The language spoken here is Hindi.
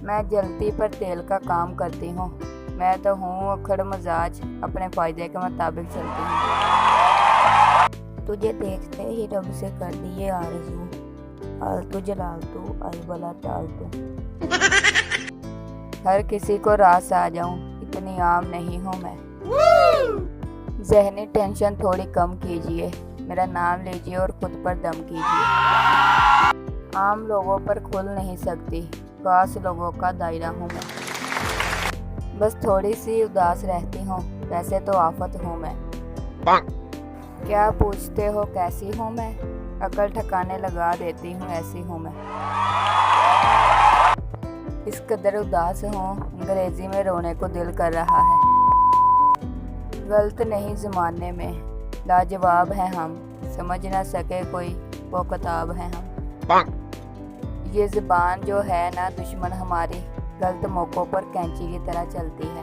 मैं जलती पर तेल का काम करती हूँ। मैं तो हूँ अखड़ मिजाज, अपने फायदे के मुताबिक चलती हूँ। तुझे देखते ही रब से कर दिए आरज़ू, आलतू जलालतू आई भला टालतू। हर किसी को रास आ जाऊं, इतनी आम नहीं हूँ मैं। ज़हनी टेंशन थोड़ी कम कीजिए, मेरा नाम लीजिए और खुद पर दम कीजिए। आम लोगों पर खुल नहीं सकती, खास लोगों का दायरा हूँ मैं। बस थोड़ी सी उदास रहती हूँ, वैसे तो आफत हूँ मैं। क्या पूछते हो कैसी हूँ मैं, अकल ठिकाने लगा देती हूँ ऐसी हूँ मैं। इस कदर उदास हूँ, अंग्रेजी में रोने को दिल कर रहा है। गलत नहीं ज़माने में, लाजवाब हैं हम, समझ ना सके कोई वो किताब है हम। ये ज़बान जो है ना दुश्मन हमारी, गलत मौक़ों पर कैंची की तरह चलती है।